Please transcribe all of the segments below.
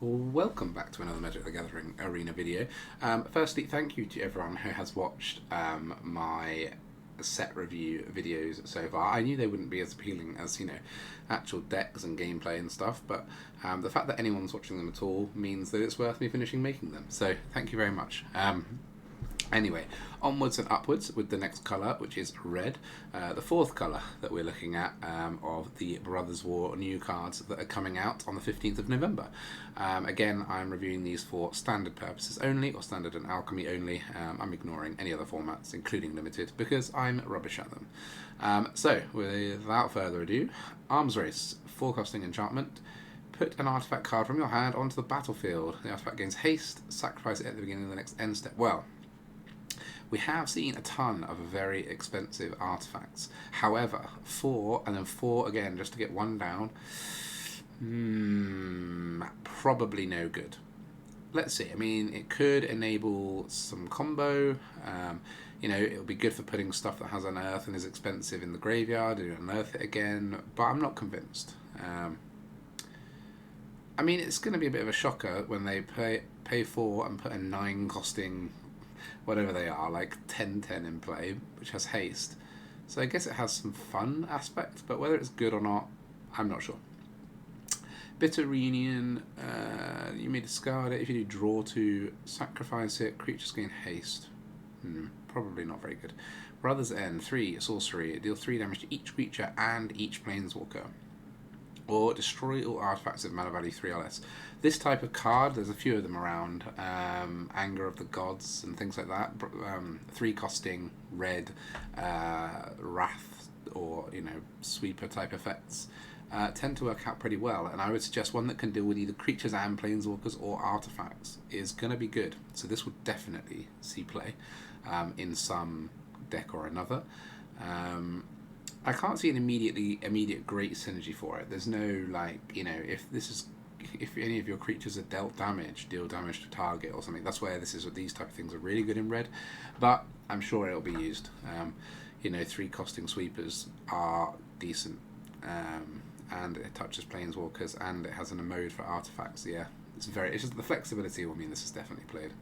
Welcome back to another Magic the Gathering Arena video. Firstly, thank you to everyone who has watched my set review videos so far. I knew they wouldn't be as appealing as, actual decks and gameplay and stuff, but the fact that anyone's watching them at all means that it's worth me finishing making them. So thank you very much. Anyway, onwards and upwards with the next colour, which is red. The fourth colour that we're looking at of the Brothers War new cards that are coming out on the 15th of November. Again, I'm reviewing these for standard purposes only, or standard and alchemy only. I'm ignoring any other formats, including limited, because I'm rubbish at them. So, without further ado, Arms Race, 4-costing enchantment. Put an artifact card from your hand onto the battlefield. The artifact gains haste, sacrifice it at the beginning of the next end step. Well, we have seen a ton of very expensive artifacts. However, 4 and then 4 again just to get one down, probably no good. Let's see. I mean, it could enable some combo. It'll be good for putting stuff that has unearth and is expensive in the graveyard and unearth it again, but I'm not convinced. I mean, it's going to be a bit of a shocker when they pay 4 and put a 9-costing whatever they are, like 10/10 in play, which has haste. So I guess it has some fun aspects, but whether it's good or not, I'm not sure. Bitter Reunion, you may discard it. If you do draw 2, sacrifice it, creatures gain haste. Probably not very good. Brother's End, 3, sorcery, deal 3 damage to each creature and each planeswalker. Or destroy all artifacts of mana value 3 or less. This type of card, there's a few of them around. Anger of the Gods and things like that. 3-costing, red, wrath, or sweeper type effects tend to work out pretty well. And I would suggest one that can deal with either creatures and planeswalkers or artifacts is going to be good. So this would definitely see play in some deck or another. I can't see an immediate great synergy for it. There's no if any of your creatures are dealt damage, deal damage to target or something. That's where these type of things are really good in red. But I'm sure it'll be used. 3-costing sweepers are decent, and it touches planeswalkers, and it has a mode for artifacts. Yeah, it's just the flexibility will mean this is definitely played.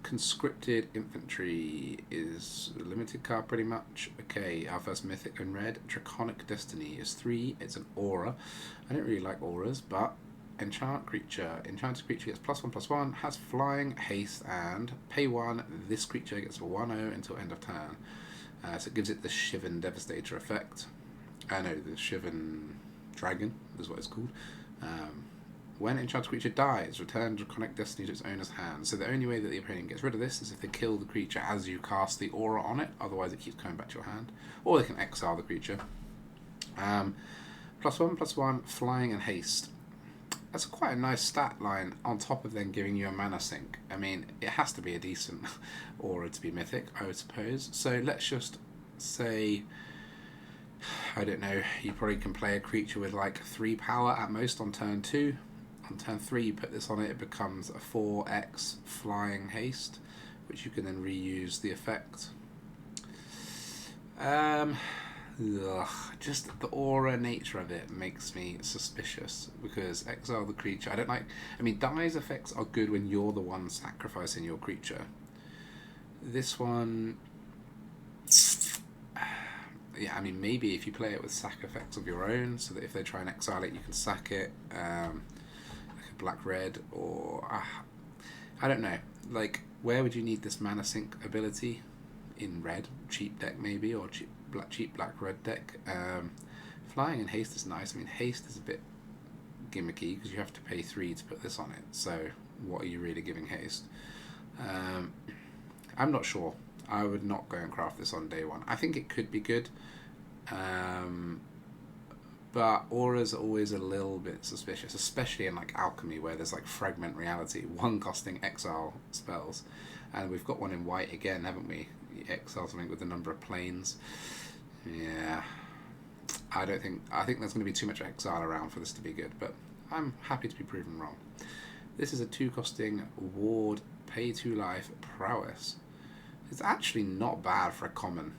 Conscripted Infantry is a limited card pretty much. Okay, our first mythic in red. Draconic Destiny is 3. It's an aura. I don't really like auras, but enchant creature. Enchanted creature gets +1/+1, has flying, haste, and pay 1. This creature gets a 1/0 until end of turn. So it gives it the Shivan Devastator effect. The Shivan Dragon is what it's called. When enchanted creature dies, return Draconic Destiny to its owner's hand. So the only way that the opponent gets rid of this is if they kill the creature as you cast the aura on it. Otherwise, it keeps coming back to your hand. Or they can exile the creature. +1/+1, flying and haste. That's quite a nice stat line on top of then giving you a mana sink. I mean, it has to be a decent aura to be mythic, I would suppose. So let's just say, I don't know, you probably can play a creature with like 3 power at most on turn 2. On turn 3, you put this on it, it becomes a 4x flying haste, which you can then reuse the effect. Just the aura nature of it makes me suspicious, because exile the creature. Die's effects are good when you're the one sacrificing your creature. This one, yeah, maybe if you play it with sack effects of your own, so that if they try and exile it, you can sack it. Black-red, or I don't know. Where would you need this mana sink ability? In red, cheap deck maybe, or cheap black-red deck. Flying and haste is nice. Haste is a bit gimmicky because you have to pay 3 to put this on it. So what are you really giving haste? I'm not sure. I would not go and craft this on day 1. I think it could be good. But auras are always a little bit suspicious, especially in alchemy, where there's fragment reality, 1-costing exile spells, and we've got one in white again, haven't we? Exile something with the number of planes. Yeah, I think there's going to be too much exile around for this to be good, but I'm happy to be proven wrong. This is a 2-costing ward, pay 2 life, prowess. It's actually not bad for a common.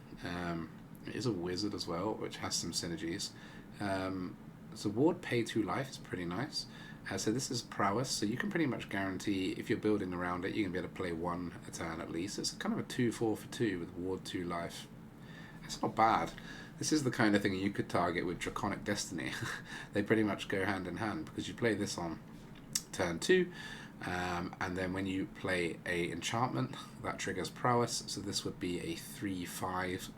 It is a wizard as well, which has some synergies. So ward pay 2 life is pretty nice. So this is prowess, so you can pretty much guarantee if you're building around it, you're going to be able to play one a turn at least. It's kind of a 2-4 for 2 with ward 2 life. It's not bad. This is the kind of thing you could target with Draconic Destiny. They pretty much go hand in hand because you play this on turn 2, and then when you play a enchantment, that triggers prowess, so this would be a 3-5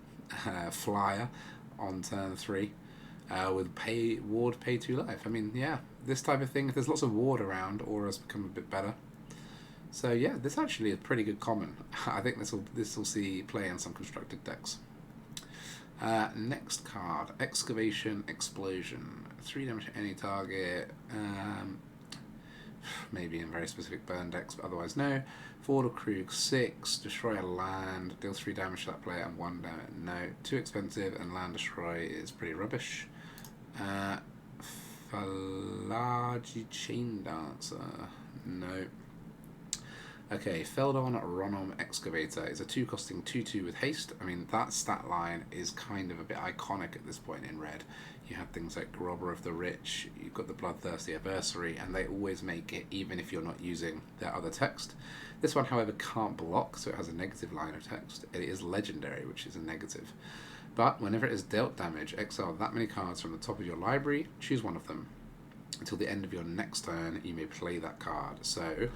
flyer on turn 3 with ward pay 2 life. I mean, yeah, this type of thing, if there's lots of ward around, auras become a bit better. So yeah, this actually is pretty good common. I think this will see play in some constructed decks. Next card, Excavation Explosion. 3 damage to any target. Maybe in very specific burn decks, but otherwise no. Forward of Krug 6, destroy a land, deals 3 damage to that player and 1 damage. No, too expensive, and land destroy is pretty rubbish. Falaji Chain Dancer. No. Okay, Feldon Ronom Excavator is a 2 costing 2-2 with haste. I mean, that stat line is kind of a bit iconic at this point in red. You have things like Robber of the Rich, you've got the Bloodthirsty Adversary, and they always make it even if you're not using their other text. This one, however, can't block, so it has a negative line of text. It is legendary, which is a negative. But whenever it is dealt damage, exile that many cards from the top of your library, choose one of them. Until the end of your next turn, you may play that card. So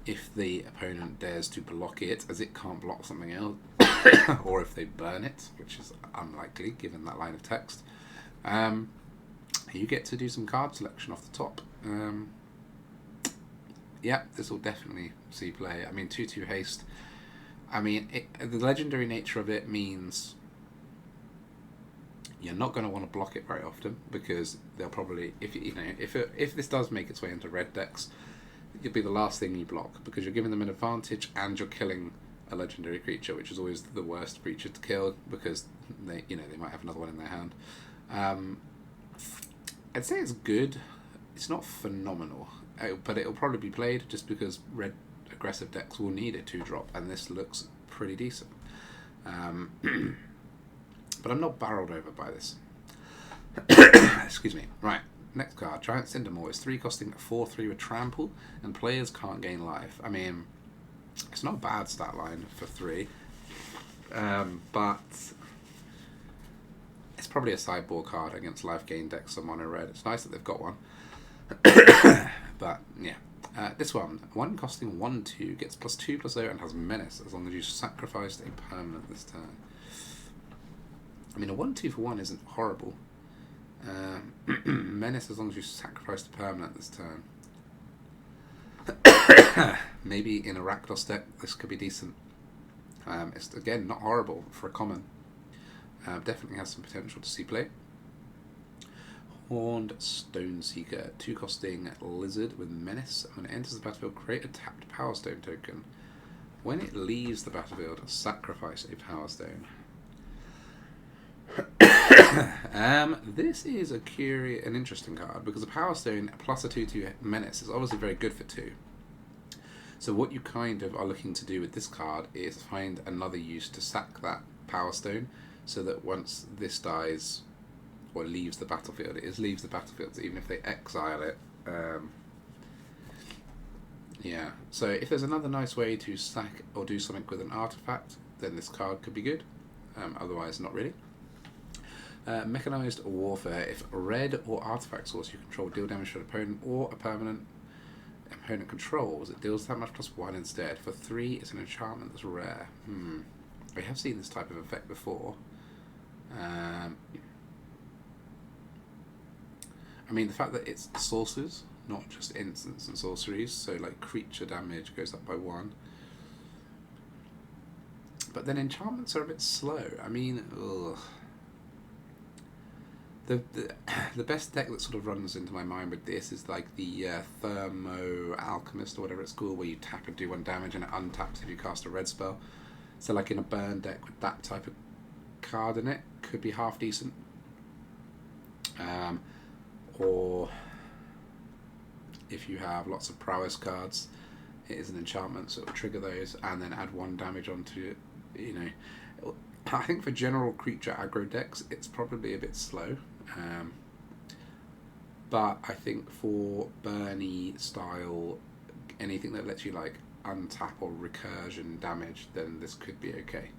if the opponent dares to block it, as it can't block something else, or if they burn it, which is unlikely given that line of text, you get to do some card selection off the top. Yeah, this will definitely see play. I mean, 2-2 haste. I mean, the legendary nature of it means you're not going to want to block it very often because they'll probably, if this does make its way into red decks, it'll be the last thing you block because you're giving them an advantage and you're killing a legendary creature, which is always the worst creature to kill because they might have another one in their hand. I'd say it's good. It's not phenomenal, but it'll probably be played just because red aggressive decks will need a 2-drop, and this looks pretty decent. But I'm not barreled over by this. Excuse me. Right. Next card, Giant Cindermore is 3 costing 4-3 with trample, and players can't gain life. I mean, it's not a bad stat line for 3, but it's probably a sideboard card against life gain decks on mono red. It's nice that they've got one, but yeah. This one costing 1-2 gets +2/+0 and has menace as long as you sacrificed a permanent this turn. I mean, a 1-2 for 1 isn't horrible. Menace as long as you sacrifice the permanent this turn. Maybe in a Rakdos deck this could be decent. It's again not horrible for a common. Definitely has some potential to see play. Horned Stoneseeker, 2 costing lizard with menace. When it enters the battlefield, create a tapped Power Stone token. When it leaves the battlefield, sacrifice a Power Stone. This is an interesting card because a Power Stone plus a 2/2 menace is obviously very good for 2. So what you kind of are looking to do with this card is find another use to sack that Power Stone, so that once this dies or leaves the battlefield, leaves the battlefield. So even if they exile it, yeah. So if there's another nice way to sack or do something with an artifact, then this card could be good. Otherwise, not really. Mechanized Warfare. If red or artifact source you control deal damage to an opponent or a permanent opponent controls, it deals that much +1 instead. For 3, it's an enchantment that's rare. I have seen this type of effect before. I mean, the fact that it's sources, not just instants and sorceries, so like creature damage goes up by 1. But then enchantments are a bit slow. I mean, ugh. The best deck that sort of runs into my mind with this is like the Thermo Alchemist or whatever it's called, where you tap and do 1 damage and it untaps if you cast a red spell. So like in a burn deck with that type of card in it, could be half decent. Or if you have lots of prowess cards, it is an enchantment, so it'll trigger those and then add 1 damage onto it. I think for general creature aggro decks, it's probably a bit slow. But I think for Bernie style, anything that lets you like untap or recursion damage, then this could be okay.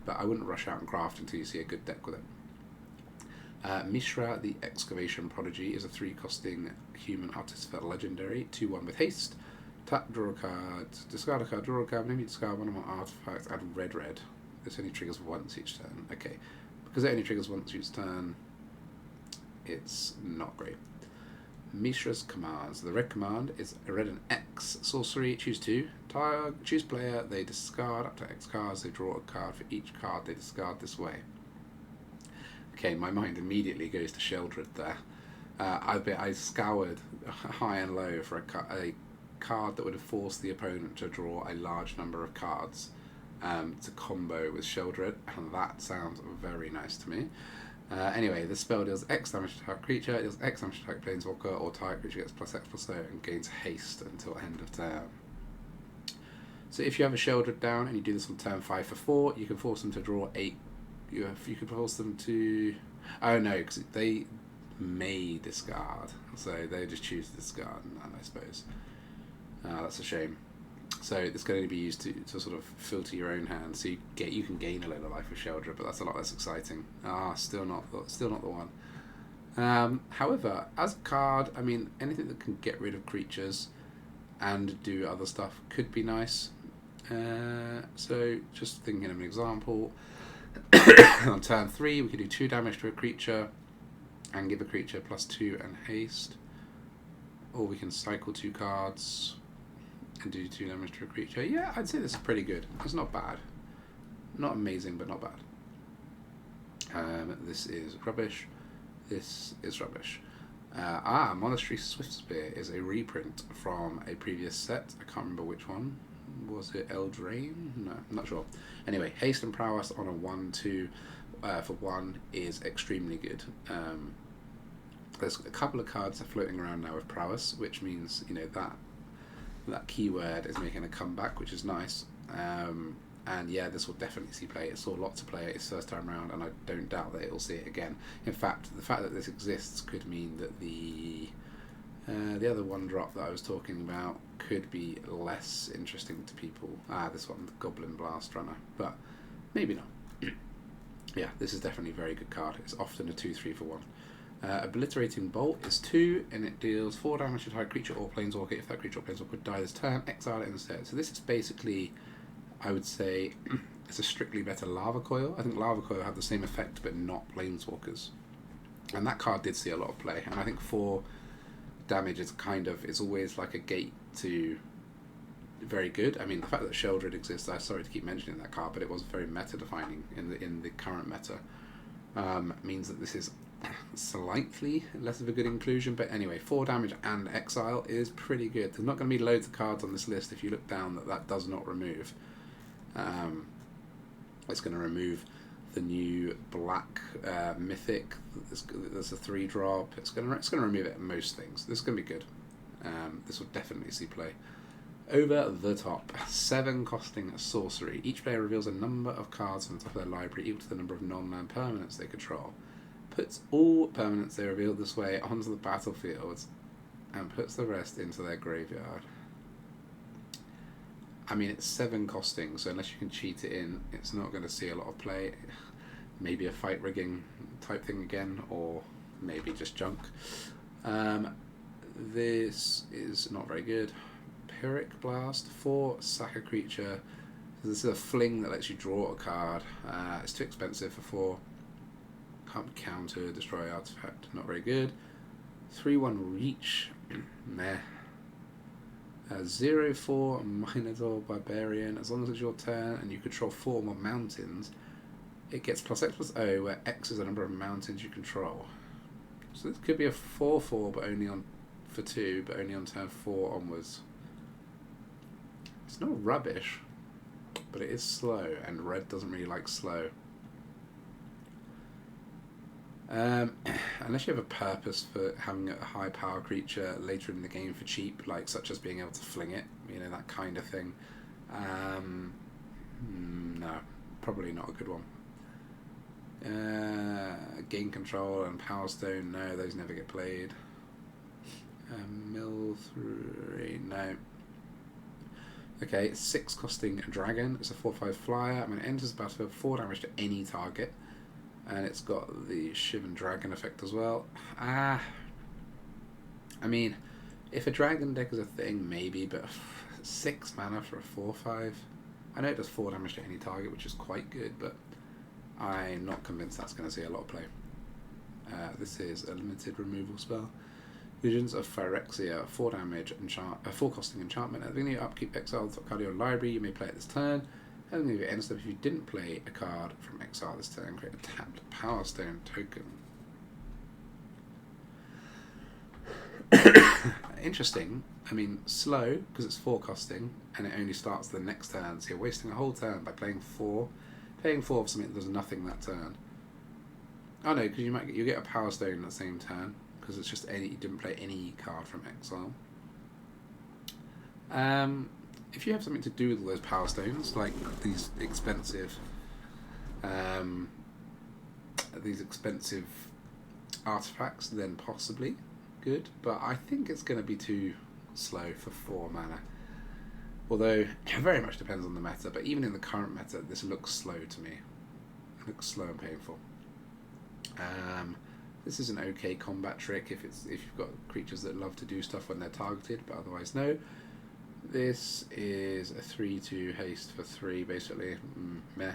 But I wouldn't rush out and craft until you see a good deck with it. Mishra, the Excavation Prodigy, is a 3-costing human artist for legendary, 2/1 with haste. Tap, draw a card, discard a card, draw a card, maybe discard one of my artifacts, add red. This only triggers once each turn. Okay. Because it only triggers once each turn, it's not great. Mishra's commands. The red command is a red and X sorcery. Choose 2. Choose player. They discard up to X cards. They draw a card for each card they discard this way. Okay, my mind immediately goes to Sheldred there. I scoured high and low for a card that would have forced the opponent to draw a large number of cards to combo with Sheldred, and that sounds very nice to me. Anyway, the spell deals X damage to target creature, deals X damage to target planeswalker, or target creature gets +X+0 and gains haste until end of turn. So if you have a Sheldred down and you do this on turn 5 for 4, you can force them to draw 8. You can force them to... Oh no, because they may discard, so they just choose to discard none, I suppose. That's a shame. So it's going to be used to sort of filter your own hand, so you can gain a little life with Sheldred, but that's a lot less exciting. Still not the one. However, as a card, I mean, anything that can get rid of creatures and do other stuff could be nice. So just thinking of an example, on turn 3 we could do 2 damage to a creature and give a creature +2 and haste, or we can cycle 2 cards and do 2 damage to a creature. Yeah, I'd say this is pretty good. It's not bad. Not amazing, but not bad. This is rubbish. This is rubbish. Monastery Swiftspear is a reprint from a previous set. I can't remember which one. Was it Eldraine? No, I'm not sure. Anyway, haste and prowess on a 1/2 for 1 is extremely good. There's a couple of cards are floating around now with prowess, which means that keyword is making a comeback, which is nice. And yeah, this will definitely see play. It saw lots of play its first time around, and I don't doubt that it will see it again. In fact, the fact that this exists could mean that the other 1-drop that I was talking about could be less interesting to people. This one, the Goblin Blast Runner, but maybe not. Yeah, this is definitely a very good card. It's often a 2/3 for 1. Obliterating Bolt is 2, and it deals 4 damage to target creature or planeswalker. If that creature or planeswalker would die this turn, exile it instead. So this is basically, I would say, it's a strictly better Lava Coil. I think Lava Coil had the same effect, but not planeswalkers. And that card did see a lot of play, and I think 4 damage is it's always like a gate to very good. I mean, the fact that Sheldred exists, I'm sorry to keep mentioning that card, but it was very meta-defining in the current meta. Means that this is slightly less of a good inclusion, but anyway, 4 damage and exile is pretty good. There's not going to be loads of cards on this list if you look down that does not remove. It's going to remove the new black mythic. There's a 3-drop. It's going to remove it most things. This is going to be good. This will definitely see play. Over the Top, 7 costing sorcery. Each player reveals a number of cards from the top of their library equal to the number of non-land permanents they control. Puts all permanents they reveal this way onto the battlefield and puts the rest into their graveyard. I mean, it's 7 costing, so unless you can cheat it in, it's not going to see a lot of play. Maybe a fight rigging type thing again, or maybe just junk. This is not very good. Pyrrhic Blast, 4, sack a creature. So this is a fling that lets you draw a card. It's too expensive for 4. Can't be counter, destroy artifact, not very good. 3/1 reach, meh. 0/4 Minotaur Barbarian. As long as it's your turn and you control 4 more mountains, it gets +X+0, where X is the number of mountains you control. So this could be a 4/4, but only for 2, but only on turn 4 onwards. It's not rubbish, but it is slow, and red doesn't really like slow. Unless you have a purpose for having a high power creature later in the game for cheap, like such as being able to fling it, that kind of thing. No, probably not a good one. Gain control and Power Stone, no, those never get played. Mill 3, no. Okay, 6 costing dragon. It's a 4/5 flyer. I mean, it enters the battlefield 4 damage to any target. And it's got the Shivan Dragon effect as well. I mean, if a dragon deck is a thing, maybe, but 6 mana for a 4/5. I know it does 4 damage to any target, which is quite good, but I'm not convinced that's going to see a lot of play. This is a limited removal spell. Visions of Phyrexia, 4 damage, 4 costing enchantment. At the beginning of your upkeep, exile the top card of your library. You may play it this turn. At the beginning of your end step, if you didn't play a card from exile this turn, create a tapped Power Stone token. Interesting. I mean, slow, because it's 4 costing, and it only starts the next turn, so you're wasting a whole turn by playing 4. Paying 4 for something that does nothing that turn. Oh no, because you get a Power Stone the same turn, because it's just you didn't play any card from exile. If you have something to do with all those Power Stones, like these expensive artifacts, then possibly good. But I think it's going to be too slow for 4 mana. Although it very much depends on the meta. But even in the current meta, this looks slow to me. It looks slow and painful. This is an okay combat trick if you've got creatures that love to do stuff when they're targeted, but otherwise no. This is a 3/2 haste for 3, basically. Meh.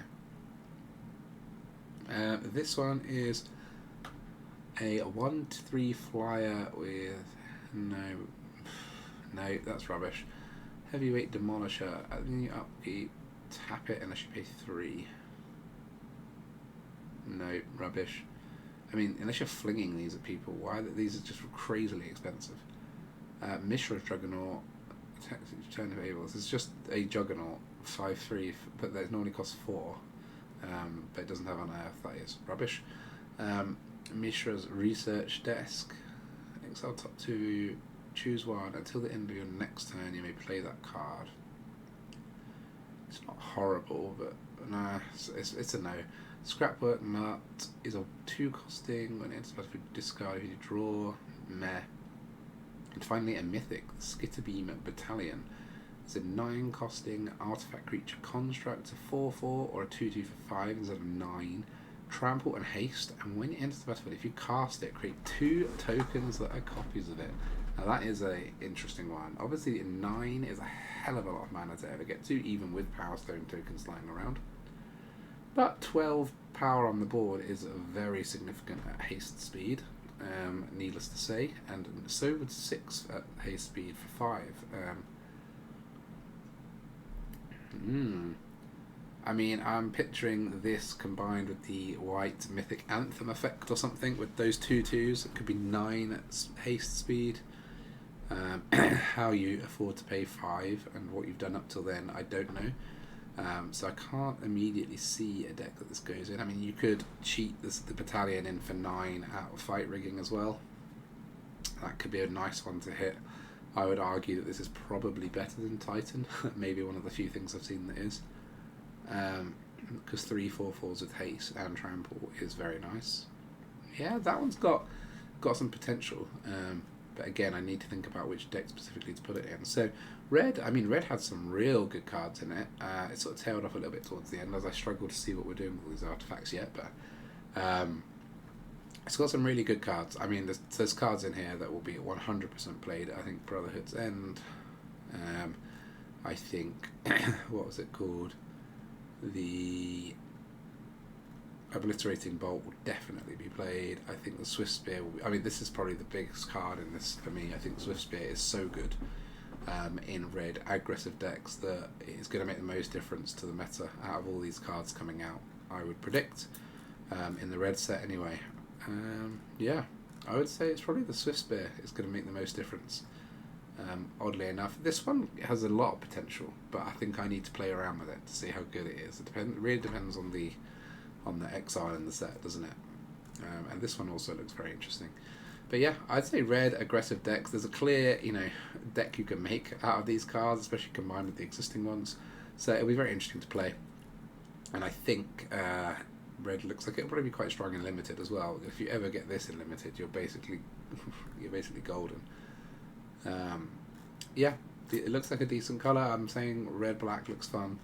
This one is a 1/3 flyer with no, that's rubbish. Heavyweight Demolisher. At the upkeep, tap it unless you pay 3. No, rubbish. I mean, unless you're flinging these at people, these are just crazily expensive. Mishra's Juggernaut. Turn of Able. This is just a Juggernaut 5/3, but that normally costs 4. But it doesn't have Unearth. That is rubbish. Mishra's Research Desk. Exile top 2. Choose one. Until the end of your next turn, you may play that card. It's not horrible, but nah, it's a no. Scrapwork Nut is a 2 costing. When it enters battlefield, discard if you draw. Meh. And finally, a mythic, the Skitterbeam Battalion. It's a 9 costing artifact creature construct, a 4/4 or a 2/2 for 5 instead of 9. Trample and haste, and when it enters the battlefield, if you cast it, create 2 tokens that are copies of it. Now that is a interesting one. Obviously, 9 is a hell of a lot of mana to ever get to, even with Power Stone tokens lying around. But 12 power on the board is very significant at haste speed. Needless to say, and so would 6 at haste speed for 5. I mean, I'm picturing this combined with the white mythic anthem effect or something with those 2/2s. It could be 9 at haste speed. How you afford to pay 5 and what you've done up till then, I don't know. So I can't immediately see a deck that this goes in. I mean, you could cheat the battalion in for 9 out of fight rigging as well. That could be a nice one to hit. I would argue that this is probably better than Titan. Maybe one of the few things I've seen that is. Because 3 4/4s with haste and trample is very nice. Yeah, that one's got some potential. But again, I need to think about which deck specifically to put it in. So Red had some real good cards in it. It sort of tailed off a little bit towards the end as I struggled to see what we're doing with all these artifacts yet. But it's got some really good cards. I mean, there's cards in here that will be 100% played. I think Brotherhood's End. I think, what was it called? The Obliterating Bolt will definitely be played. I think the Swift Spear will be, I mean, this is probably the biggest card in this for me. I think Swift Spear is so good in red aggressive decks that it's going to make the most difference to the meta out of all these cards coming out, I would predict, in the red set anyway. Yeah, I would say it's probably the Swift Spear is going to make the most difference. Oddly enough, this one has a lot of potential, but I think I need to play around with it to see how good it is. It really depends on the exile in the set, doesn't it? And this one also looks very interesting. But yeah, I'd say red aggressive decks. There's a clear, deck you can make out of these cards, especially combined with the existing ones. So it'll be very interesting to play. And I think red looks like it'll probably be quite strong in limited as well. If you ever get this in limited, you're basically golden. Yeah, it looks like a decent colour. I'm saying red-black looks fun.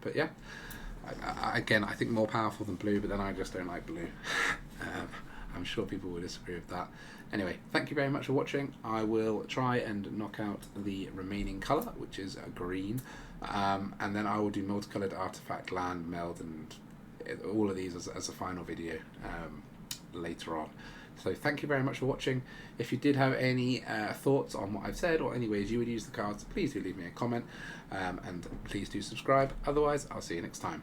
But yeah, again, I think more powerful than blue, but then I just don't like blue. I'm sure people will disagree with that. Anyway, thank you very much for watching. I will try and knock out the remaining colour, which is green, and then I will do multicoloured artifact, land, meld, and all of these as a final video later on. So thank you very much for watching. If you did have any thoughts on what I've said or any ways you would use the cards, please do leave me a comment, and please do subscribe. Otherwise, I'll see you next time.